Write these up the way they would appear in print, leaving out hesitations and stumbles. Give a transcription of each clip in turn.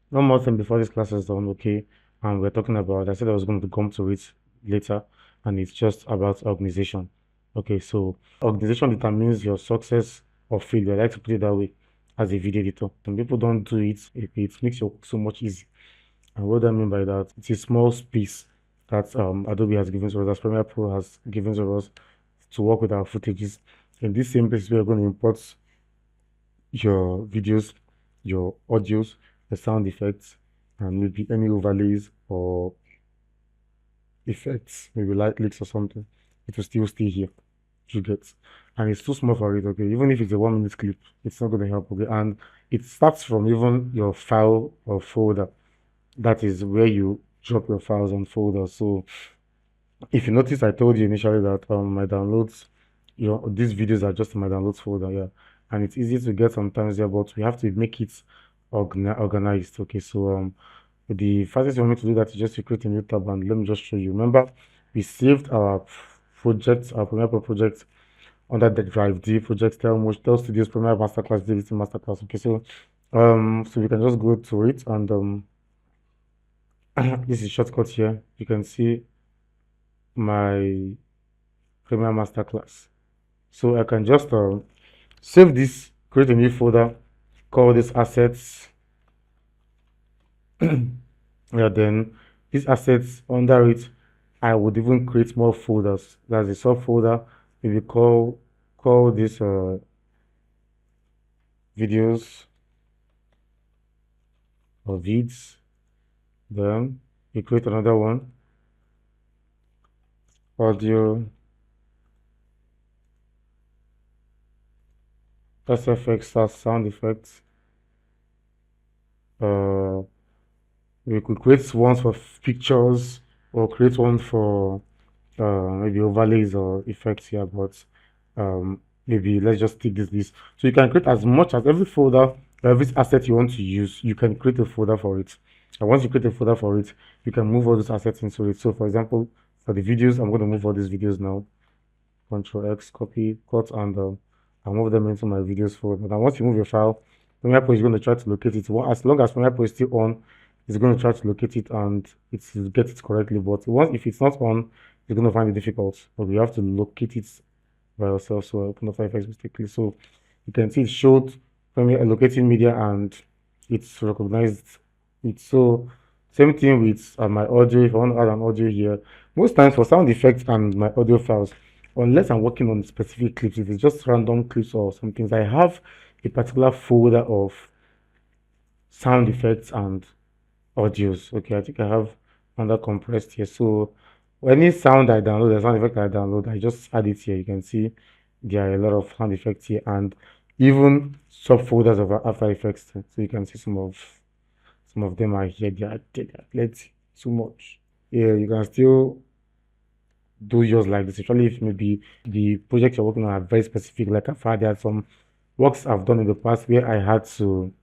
One more thing before this class is done, okay? And we're talking about, I said I was going to come to it later, and it's just about organization. Okay, so organization determines your success or failure. I like to put it that way as a video editor. When people don't do it, it makes your work so much easy. And what I mean by that, it's a small space that Adobe has given to us, as Premiere Pro has given to us to work with our footages. In this same place, we are going to import your videos, your audios, the sound effects, and maybe any overlays or effects, maybe light leaks or something. It will still stay here. You get, and it's too small for it. Okay, even if it's a 1 minute clip, it's not going to help. Okay, and it starts from even your file or folder. That is where you drop your files and folders. So if you notice, I told you initially that my downloads, these videos are just in my downloads folder, yeah, and it's easy to get sometimes, yeah, but we have to make it organized. Okay, so the fastest way for me to do that is just to create a new tab, and let me just show you. Remember, we saved our project, our Premiere Pro project under the drive D project Tel Studios Premiere Masterclass DVC Masterclass. Okay, so we can just go to it, and this is shortcut here. You can see my Premiere Masterclass. So I can just save this, create a new folder, call this assets. Yeah, then these assets under it, I would even create more folders. That's a subfolder. Maybe call this videos or vids. Then you create another one, audio, SFX, sound effects. Uh, we could create ones for pictures or create one for maybe overlays or effects here, but maybe let's just take this. So you can create as much as every folder, every asset you want to use, you can create a folder for it. And once you create a folder for it, you can move all those assets into it. So for example, for the videos, I'm going to move all these videos now. Control X, copy, cut, and I'll move them into my videos folder. Now once you move your file, Premiere Pro is going to try to locate it. As long as Premiere Pro is still on, it's going to try to locate it and it's get it correctly. But once if it's not on, you're going to find it difficult. But you have to locate it by yourself. So I'll open the file effects mistakenly. So you can see it showed Premiere locating media and it's recognized it. So same thing with my audio. If I want to add an audio here, most times for sound effects and my audio files, unless I'm working on specific clips, if it's just random clips or some things, I have a particular folder of sound effects and audios. Okay, I think I have under compressed here. So any sound I download, the sound effect I download, I just add it here. You can see there are a lot of sound effects here and even subfolders of After Effects. So you can see some of them are here. They are plenty, too much. Yeah, you can still do yours like this, especially if maybe the projects you're working on are very specific. Like I've had, there are some works I've done in the past where I had to.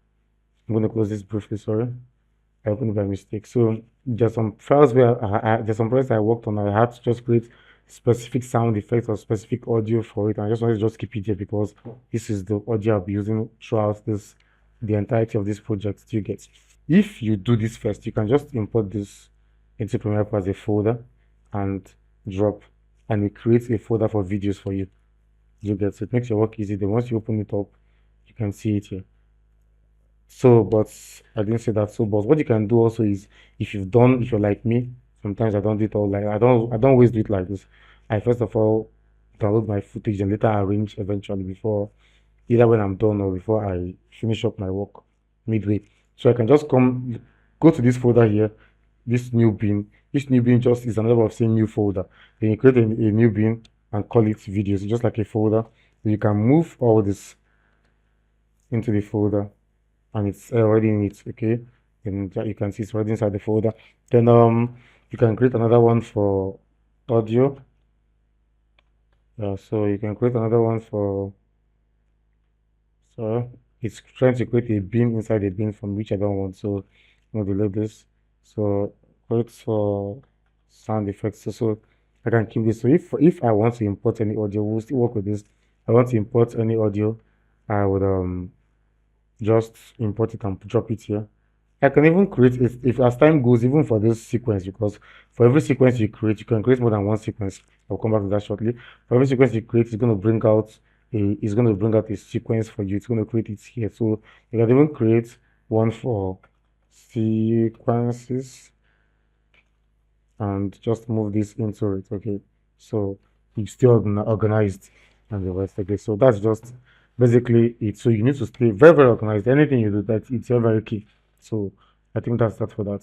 I'm going to close this briefly. Sorry, I opened it by mistake. So there's some files where there's some projects I worked on. I had to just create specific sound effects or specific audio for it. And I just wanted to just keep it here because this is the audio I'll be using throughout the entirety of this project. Do you get? If you do this first, you can just import this into Premiere Pro as a folder and drop, and it creates a folder for videos for you. You get, so it makes your work easy. Then once you open it up, you can see it here. So, but I didn't say that. So, but what you can do also is, if you're like me, sometimes I don't do it all like I don't always do it like this. I first of all download my footage and later arrange eventually before, either when I'm done or before I finish up my work midway. So I can just go to this folder here, this new bin. This new bin just is another way of saying new folder. Then you create a new bin and call it videos, just like a folder. You can move all this into the folder and it's already in it, okay? And you can see it's already inside the folder. Then you can create another one for audio. Yeah, so you can create another one for, so it's trying to create a bin inside a bin from which I don't want. So I'm gonna delete this. So create for sound effects. So I can keep this. So if I want to import any audio, we'll still work with this. I want to import any audio, I would just import it and drop it here. I can even create it if as time goes, even for this sequence, because for every sequence you create, you can create more than one sequence. I'll come back to that shortly. For every sequence you create, it's going to bring out a sequence for you. It's going to create it here. So you can even create one for sequences and just move this into it. Okay. So you still organized and the rest. Okay. So that's just basically it. So you need to stay very, very organized. Anything you do, that it's very, very key. So I think that's that for that.